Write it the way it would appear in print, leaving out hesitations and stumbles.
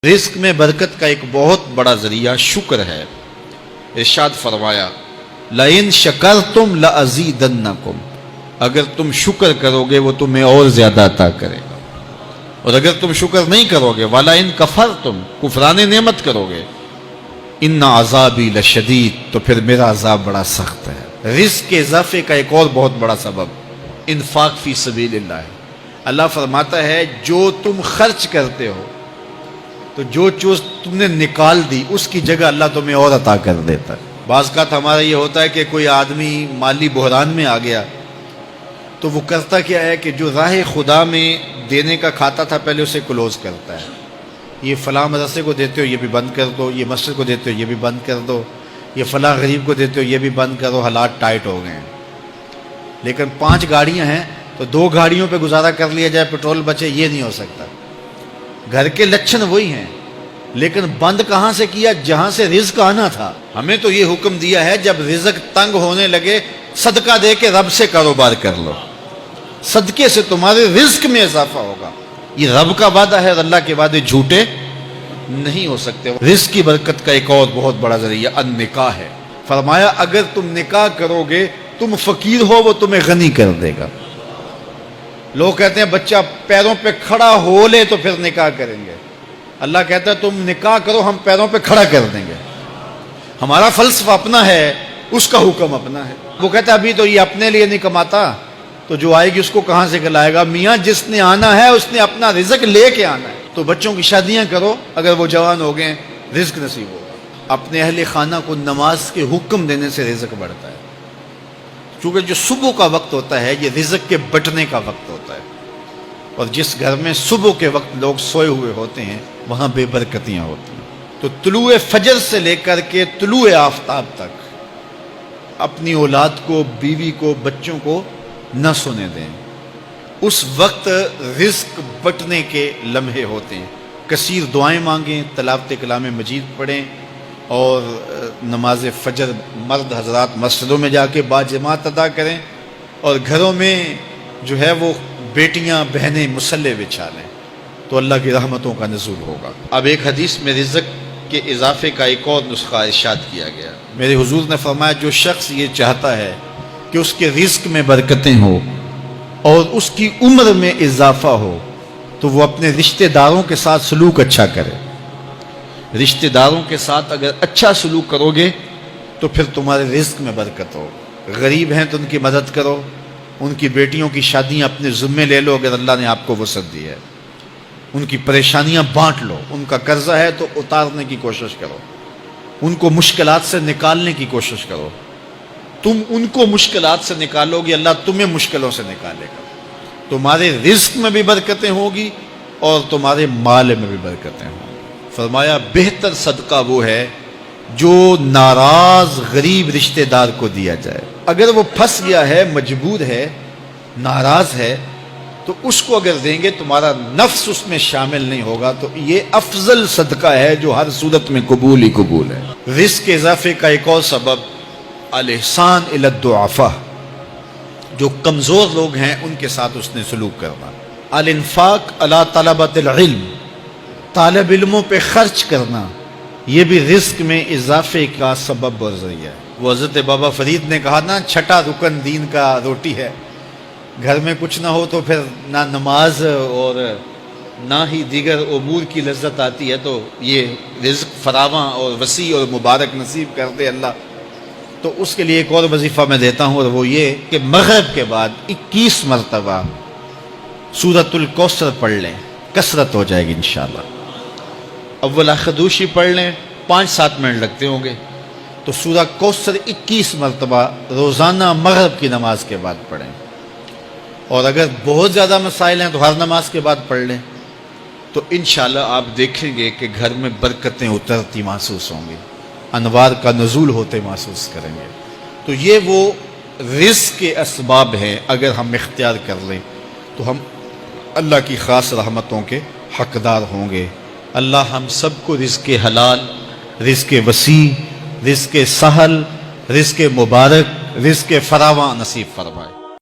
رزق میں برکت کا ایک بہت بڑا ذریعہ شکر ہے۔ ارشاد فرمایا لَإِن شَكَرْتُمْ لَأَزِيدَنَّكُمْ، اگر تم شکر کرو گے وہ تمہیں اور زیادہ عطا کرے گا، اور اگر تم شکر نہیں کرو گے وَلَئِن كَفَرْتُمْ، کفران نعمت کرو گے، إِنَّ عَذَابِي لَشَدِيدٌ، تو پھر میرا عذاب بڑا سخت ہے۔ رزق کے اضافے کا ایک اور بہت بڑا سبب انفاق فی سبیل اللہ ہے۔ اللہ فرماتا ہے جو تم خرچ کرتے ہو تو جو چیز تم نے نکال دی اس کی جگہ اللہ تمہیں اور عطا کر دیتا ہے۔ بعض کا ہمارا یہ ہوتا ہے کہ کوئی آدمی مالی بحران میں آ گیا تو وہ کرتا کیا ہے کہ جو راہ خدا میں دینے کا کھاتا تھا پہلے اسے کلوز کرتا ہے، یہ فلاں مدرسے کو دیتے ہو یہ بھی بند کر دو، یہ مسجد کو دیتے ہو یہ بھی بند کر دو، یہ فلاں غریب کو دیتے ہو یہ بھی بند کرو، حالات ٹائٹ ہو گئے ہیں۔ لیکن 5 گاڑیاں ہیں تو 2 گاڑیوں پہ گزارا کر لیا جائے، پیٹرول بچے، یہ نہیں ہو سکتا۔ گھر کے لچھن وہی ہیں لیکن بند کہاں سے کیا؟ جہاں سے رزق آنا تھا۔ ہمیں تو یہ حکم دیا ہے جب رزق تنگ ہونے لگے صدقہ دے کے رب سے کاروبار کر لو، صدقے سے تمہارے رزق میں اضافہ ہوگا۔ یہ رب کا وعدہ ہے اور اللہ کے وعدے جھوٹے نہیں ہو سکتے۔ رزق کی برکت کا ایک اور بہت بڑا ذریعہ النکاح ہے۔ فرمایا اگر تم نکاح کرو گے، تم فقیر ہو وہ تمہیں غنی کر دے گا۔ لوگ کہتے ہیں بچہ پیروں پہ کھڑا ہو لے تو پھر نکاح کریں گے، اللہ کہتا ہے تم نکاح کرو ہم پیروں پہ کھڑا کر دیں گے۔ ہمارا فلسفہ اپنا ہے، اس کا حکم اپنا ہے۔ وہ کہتا ہے ابھی تو یہ اپنے لیے نہیں کماتا تو جو آئے گی اس کو کہاں سے کھلائے گا؟ میاں جس نے آنا ہے اس نے اپنا رزق لے کے آنا ہے۔ تو بچوں کی شادیاں کرو، اگر وہ جوان ہو گئے رزق نصیب ہوگا۔ اپنے اہل خانہ کو نماز کے حکم دینے سے رزق بڑھتا ہے، کیونکہ جو صبح کا وقت ہوتا ہے یہ رزق کے بٹنے کا وقت ہوتا ہے، اور جس گھر میں صبح کے وقت لوگ سوئے ہوئے ہوتے ہیں وہاں بے برکتیاں ہوتی ہیں۔ تو طلوع فجر سے لے کر کے طلوع آفتاب تک اپنی اولاد کو، بیوی کو، بچوں کو نہ سونے دیں۔ اس وقت رزق بٹنے کے لمحے ہوتے ہیں۔ کثیر دعائیں مانگیں، تلاوت کلام مجید پڑھیں، اور نماز فجر مرد حضرات مسجدوں میں جا کے باجماعت ادا کریں، اور گھروں میں جو ہے وہ بیٹیاں بہنیں مصلے بچھا لیں تو اللہ کی رحمتوں کا نزول ہوگا۔ اب ایک حدیث میں رزق کے اضافے کا ایک اور نسخہ ارشاد کیا گیا۔ میرے حضور نے فرمایا جو شخص یہ چاہتا ہے کہ اس کے رزق میں برکتیں ہوں اور اس کی عمر میں اضافہ ہو تو وہ اپنے رشتہ داروں کے ساتھ سلوک اچھا کرے۔ رشتہ داروں کے ساتھ اگر اچھا سلوک کرو گے تو پھر تمہارے رزق میں برکت ہو۔ غریب ہیں تو ان کی مدد کرو، ان کی بیٹیوں کی شادیاں اپنے ذمے لے لو اگر اللہ نے آپ کو وسعت دی ہے، ان کی پریشانیاں بانٹ لو، ان کا قرضہ ہے تو اتارنے کی کوشش کرو، ان کو مشکلات سے نکالنے کی کوشش کرو۔ تم ان کو مشکلات سے نکالو گے، اللہ تمہیں مشکلوں سے نکالے گا۔ تمہارے رزق میں بھی برکتیں ہوگی اور تمہارے مال میں بھی برکتیں ہوں گی۔ فرمایا بہتر صدقہ وہ ہے جو ناراض غریب رشتہ دار کو دیا جائے۔ اگر وہ پھنس گیا ہے، مجبور ہے، ناراض ہے، تو اس کو اگر دیں گے تمہارا نفس اس میں شامل نہیں ہوگا، تو یہ افضل صدقہ ہے جو ہر صورت میں قبول ہی قبول ہے۔ رزق کے اضافے کا ایک اور سبب الاحسان الی الضعفاء، جو کمزور لوگ ہیں ان کے ساتھ اس نے سلوک کرنا۔ الانفاق علی طلبۃ العلم، طالب علموں پہ خرچ کرنا، یہ بھی رزق میں اضافے کا سبب اور ذریعہ ہے۔ وہ حضرت بابا فرید نے کہا نا 6واں رکن دین کا روٹی ہے۔ گھر میں کچھ نہ ہو تو پھر نہ نماز اور نہ ہی دیگر امور کی لذت آتی ہے، تو یہ رزق فراواں اور وسیع اور مبارک نصیب کر دے اللہ۔ تو اس کے لیے ایک اور وظیفہ میں دیتا ہوں، اور وہ یہ کہ مغرب کے بعد 21 مرتبہ سورۃ الکوثر پڑھ لیں، کثرت ہو جائے گی انشاءاللہ۔ اول خدوشی پڑھ لیں، 5-7 منٹ لگتے ہوں گے، تو سورہ کوثر 21 مرتبہ روزانہ مغرب کی نماز کے بعد پڑھیں۔ اور اگر بہت زیادہ مسائل ہیں تو ہر نماز کے بعد پڑھ لیں، تو انشاءاللہ آپ دیکھیں گے کہ گھر میں برکتیں اترتی محسوس ہوں گی، انوار کا نزول ہوتے محسوس کریں گے۔ تو یہ وہ رزق کے اسباب ہیں، اگر ہم اختیار کر لیں تو ہم اللہ کی خاص رحمتوں کے حقدار ہوں گے۔ اللہ ہم سب کو رزق حلال، رزق وسیع، رزق سہل، رزق مبارک، رزق فراواں نصیب فرمائے۔